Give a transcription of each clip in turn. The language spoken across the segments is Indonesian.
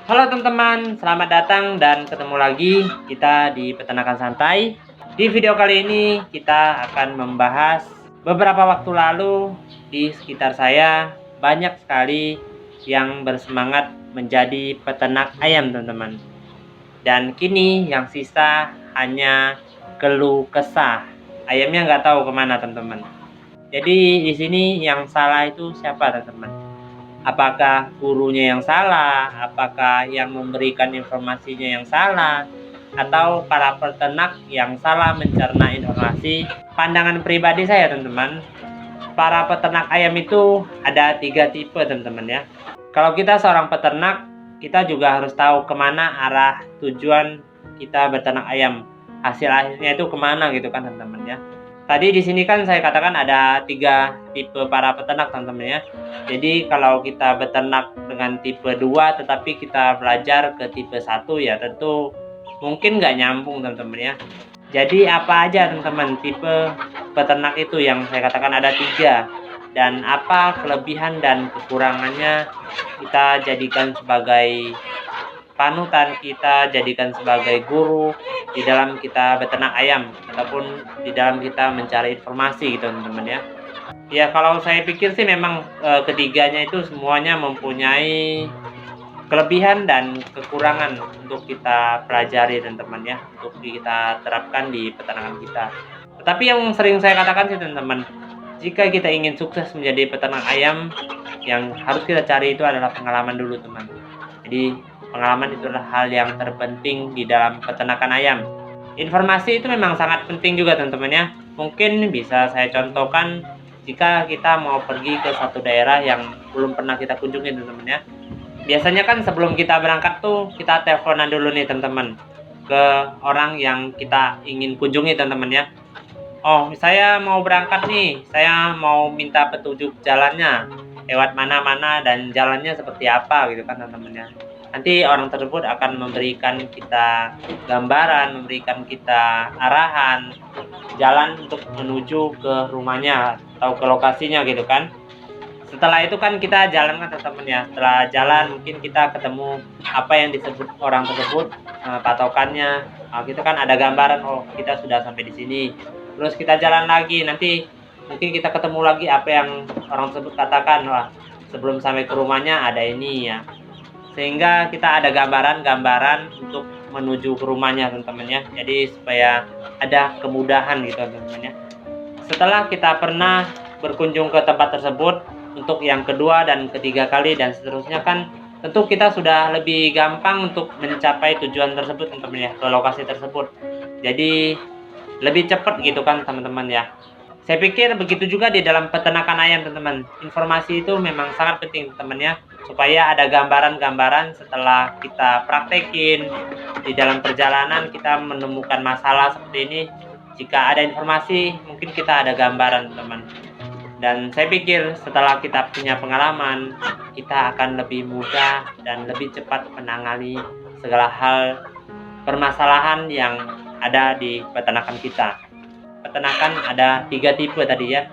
Halo teman-teman, selamat datang dan ketemu lagi kita di Peternakan Santai. Di video kali ini kita akan membahas beberapa waktu lalu di sekitar saya banyak sekali yang bersemangat menjadi peternak ayam teman-teman. Dan kini yang sisa hanya keluh kesah. Ayamnya nggak tahu kemana teman-teman. Jadi di sini yang salah itu siapa teman-teman? Apakah gurunya yang salah? Apakah yang memberikan informasinya yang salah? Atau para peternak yang salah mencerna informasi? Pandangan pribadi saya teman-teman, para peternak ayam itu ada 3 tipe teman-teman ya. Kalau kita seorang peternak, kita juga harus tahu kemana arah tujuan kita beternak ayam. Hasil akhirnya itu kemana gitu kan teman-teman ya. Tadi di sini kan saya katakan ada 3 tipe para peternak teman-teman ya. Jadi kalau kita beternak dengan tipe 2 tetapi kita belajar ke tipe 1 ya tentu mungkin nggak nyambung teman-teman ya. Jadi apa aja teman-teman tipe peternak itu yang saya katakan ada 3, dan apa kelebihan dan kekurangannya kita jadikan sebagai panutan, kita jadikan sebagai guru di dalam kita beternak ayam ataupun di dalam kita mencari informasi gitu teman-teman ya. Ya kalau saya pikir sih memang ketiganya itu semuanya mempunyai kelebihan dan kekurangan untuk kita pelajari teman-teman ya, untuk kita terapkan di peternakan kita. Tetapi yang sering saya katakan sih teman-teman, jika kita ingin sukses menjadi peternak ayam, yang harus kita cari itu adalah pengalaman dulu teman. Jadi pengalaman itu adalah hal yang terpenting di dalam peternakan ayam. Informasi itu memang sangat penting juga teman-teman ya. Mungkin bisa saya contohkan jika kita mau pergi ke satu daerah yang belum pernah kita kunjungi teman-teman ya. Biasanya kan sebelum kita berangkat tuh kita teleponan dulu nih teman-teman ke orang yang kita ingin kunjungi teman-teman ya. Oh, saya mau berangkat nih, saya mau minta petunjuk jalannya, lewat mana-mana dan jalannya seperti apa gitu kan teman-teman ya. Nanti orang tersebut akan memberikan kita gambaran, memberikan kita arahan, jalan untuk menuju ke rumahnya atau ke lokasinya gitu kan. Setelah itu kan kita jalan kan teman-teman ya. Setelah jalan mungkin kita ketemu apa yang disebut orang tersebut, patokannya. Kita kan ada gambaran, oh kita sudah sampai di sini. Terus kita jalan lagi, nanti mungkin kita ketemu lagi apa yang orang tersebut katakan, wah sebelum sampai ke rumahnya ada ini ya. Sehingga kita ada gambaran-gambaran untuk menuju ke rumahnya teman-teman ya. Jadi supaya ada kemudahan gitu teman-teman ya. Setelah kita pernah berkunjung ke tempat tersebut untuk yang kedua dan ketiga kali dan seterusnya kan tentu kita sudah lebih gampang untuk mencapai tujuan tersebut teman-teman ya, ke lokasi tersebut. Jadi lebih cepat gitu kan teman-teman ya. Saya pikir begitu juga di dalam peternakan ayam teman-teman. Informasi itu memang sangat penting teman ya, supaya ada gambaran-gambaran setelah kita praktekin di dalam perjalanan kita menemukan masalah seperti ini. Jika ada informasi mungkin kita ada gambaran teman. Dan saya pikir setelah kita punya pengalaman, kita akan lebih mudah dan lebih cepat menangani segala hal permasalahan yang ada di peternakan kita. Peternakan ada 3 tipe tadi ya.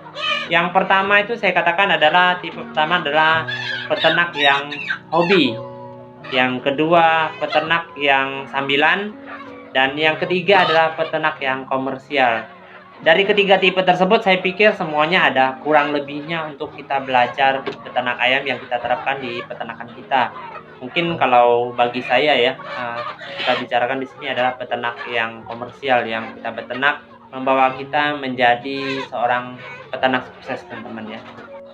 Yang pertama itu saya katakan adalah tipe pertama adalah peternak yang hobi. Yang kedua peternak yang sambilan, dan yang ketiga adalah peternak yang komersial. Dari ketiga tipe tersebut saya pikir semuanya ada kurang lebihnya untuk kita belajar peternak ayam yang kita terapkan di peternakan kita. Mungkin kalau bagi saya ya, kita bicarakan di sini adalah peternak yang komersial, yang kita beternak membawa kita menjadi seorang peternak sukses teman-teman ya.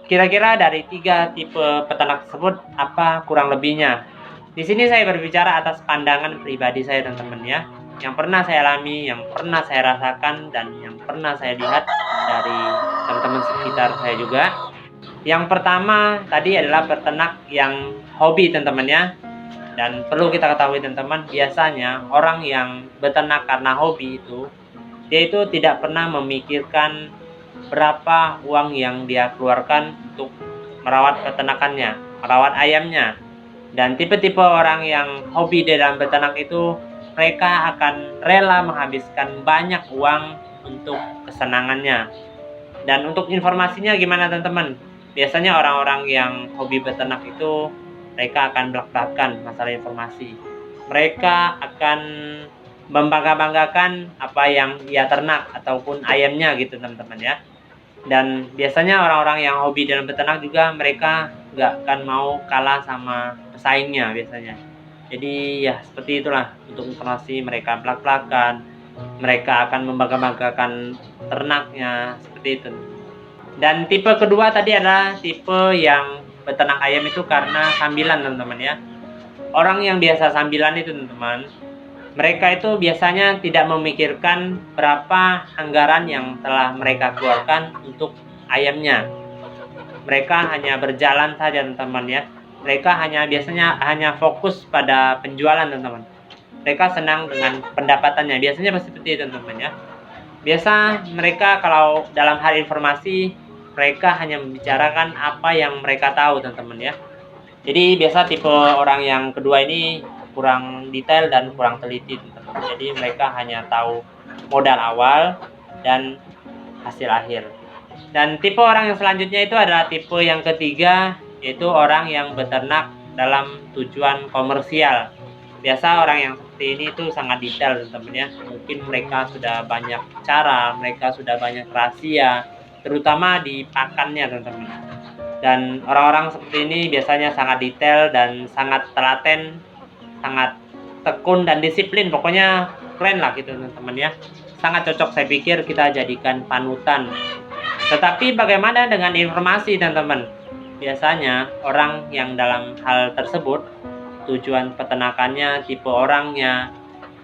Kira-kira dari 3 tipe peternak tersebut apa kurang lebihnya? Di sini saya berbicara atas pandangan pribadi saya teman-teman ya, yang pernah saya alami, yang pernah saya rasakan, dan yang pernah saya lihat dari teman-teman sekitar saya juga. Yang pertama tadi adalah peternak yang hobi teman-teman ya. Dan perlu kita ketahui teman-teman, biasanya orang yang beternak karena hobi itu, dia itu tidak pernah memikirkan berapa uang yang dia keluarkan untuk merawat peternakannya, merawat ayamnya. Dan tipe-tipe orang yang hobi di dalam beternak itu, mereka akan rela menghabiskan banyak uang untuk kesenangannya. Dan untuk informasinya gimana teman-teman? Biasanya orang-orang yang hobi beternak itu mereka akan belak-belakan masalah informasi. Mereka akan membangga-banggakan apa yang ia ternak ataupun ayamnya gitu teman-teman ya. Dan biasanya orang-orang yang hobi dalam beternak juga mereka nggak akan mau kalah sama pesaingnya biasanya. Jadi ya seperti itulah untuk informasi, mereka belak-belakan, mereka akan membangga-banggakan ternaknya seperti itu. Dan tipe kedua tadi adalah tipe yang beternak ayam itu karena sambilan teman-teman ya. Orang yang biasa sambilan itu teman-teman, mereka itu biasanya tidak memikirkan berapa anggaran yang telah mereka keluarkan untuk ayamnya. Mereka hanya berjalan saja teman-teman ya. Mereka biasanya hanya fokus pada penjualan teman-teman. Mereka senang dengan pendapatannya. Biasanya seperti itu teman-teman ya. Biasa mereka kalau dalam hal informasi, mereka hanya membicarakan apa yang mereka tahu teman-teman ya. Jadi biasa tipe orang yang kedua ini kurang detail dan kurang teliti teman-teman. Jadi mereka hanya tahu modal awal dan hasil akhir. Dan tipe orang yang selanjutnya itu adalah tipe yang ketiga, yaitu orang yang beternak dalam tujuan komersial. Biasa orang yang seperti ini itu sangat detail teman-teman ya. Mungkin mereka sudah banyak cara, mereka sudah banyak rahasia, terutama di pakannya teman-teman. Dan orang-orang seperti ini biasanya sangat detail dan sangat telaten, sangat tekun dan disiplin. Pokoknya keren lah gitu teman-teman ya. Sangat cocok saya pikir kita jadikan panutan. Tetapi bagaimana dengan informasi teman-teman? Biasanya orang yang dalam hal tersebut, tujuan peternakannya, tipe orangnya,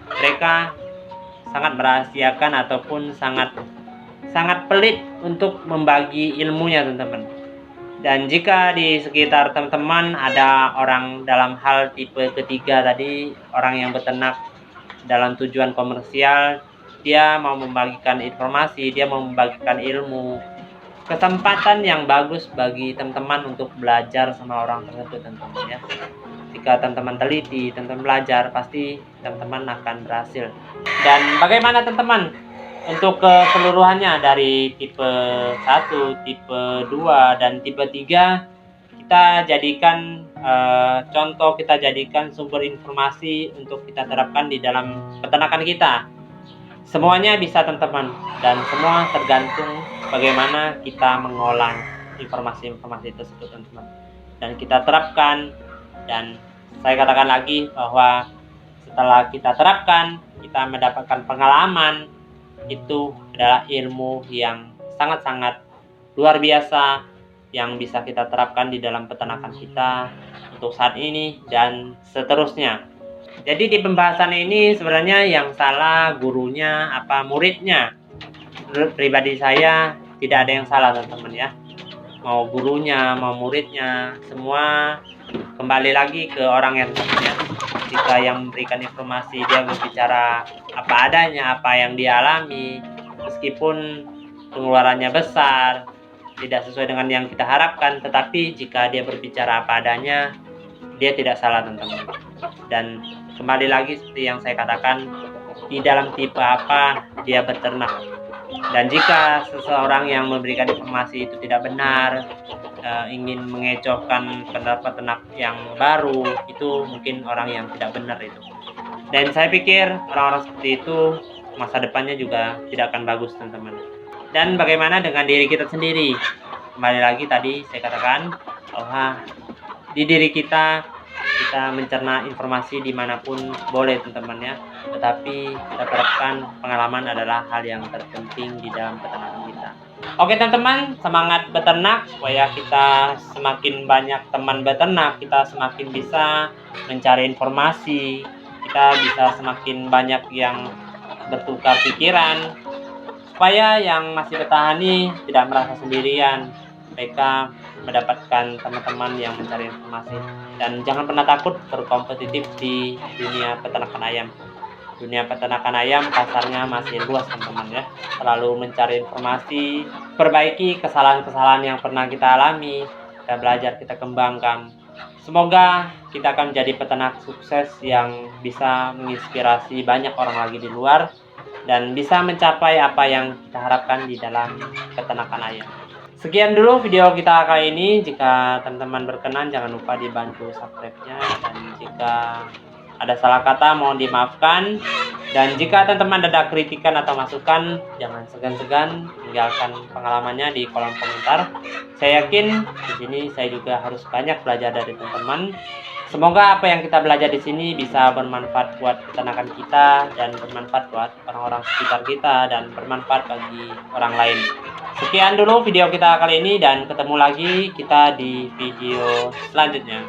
mereka sangat merahasiakan ataupun sangat pelit untuk membagi ilmunya teman-teman. Dan jika di sekitar teman-teman ada orang dalam hal tipe ketiga tadi, orang yang beternak dalam tujuan komersial, dia mau membagikan informasi, dia mau membagikan ilmu, kesempatan yang bagus bagi teman-teman untuk belajar sama orang tersebut teman-teman ya. Jika teman-teman teliti, teman-teman belajar, pasti teman-teman akan berhasil. Dan bagaimana teman-teman untuk keseluruhannya dari tipe 1, tipe 2 dan tipe 3, kita jadikan contoh, kita jadikan sumber informasi untuk kita terapkan di dalam peternakan kita. Semuanya bisa teman-teman, dan semua tergantung bagaimana kita mengolah informasi-informasi tersebut teman-teman, dan kita terapkan. Dan saya katakan lagi bahwa setelah kita terapkan, kita mendapatkan pengalaman, itu adalah ilmu yang sangat-sangat luar biasa yang bisa kita terapkan di dalam peternakan kita untuk saat ini dan seterusnya. Jadi di pembahasan ini sebenarnya yang salah gurunya apa muridnya. Menurut pribadi saya tidak ada yang salah teman-teman ya. Mau gurunya, mau muridnya, semua kembali lagi ke orang yang ya. Jika yang memberikan informasi dia berbicara apa adanya, apa yang dia alami, meskipun pengeluarannya besar, tidak sesuai dengan yang kita harapkan, tetapi jika dia berbicara apa adanya, dia tidak salah teman-teman. Dan kembali lagi seperti yang saya katakan, di dalam tipe apa dia beternak. Dan jika seseorang yang memberikan informasi itu tidak benar, ingin mengecohkan peternak yang baru, itu mungkin orang yang tidak benar itu. Dan saya pikir orang-orang seperti itu masa depannya juga tidak akan bagus teman-teman. Dan bagaimana dengan diri kita sendiri? Kembali lagi tadi saya katakan bahwa di diri kita mencerna informasi dimanapun boleh teman-teman ya, tetapi kita terapkan pengalaman adalah hal yang terpenting di dalam peternakan kita. Oke teman-teman, semangat beternak supaya kita semakin banyak teman beternak, kita semakin bisa mencari informasi, kita bisa semakin banyak yang bertukar pikiran, supaya yang masih bertahan ini tidak merasa sendirian, mereka mendapatkan teman-teman yang mencari informasi. Dan jangan pernah takut berkompetitif di dunia peternakan ayam. Dunia peternakan ayam pasarnya masih luas teman-teman ya. Selalu mencari informasi, perbaiki kesalahan-kesalahan yang pernah kita alami, kita belajar, kita kembangkan. Semoga kita akan menjadi peternak sukses yang bisa menginspirasi banyak orang lagi di luar dan bisa mencapai apa yang kita harapkan di dalam peternakan ayam. Sekian dulu video kita kali ini. Jika teman-teman berkenan, jangan lupa dibantu subscribe-nya, dan jika ada salah kata mohon dimaafkan. Dan jika teman-teman ada kritikan atau masukan, jangan segan-segan tinggalkan pengalamannya di kolom komentar. Saya yakin di sini saya juga harus banyak belajar dari teman-teman. Semoga apa yang kita belajar di sini bisa bermanfaat buat peternakan kita, dan bermanfaat buat orang-orang sekitar kita, dan bermanfaat bagi orang lain. Sekian dulu video kita kali ini, dan ketemu lagi kita di video selanjutnya.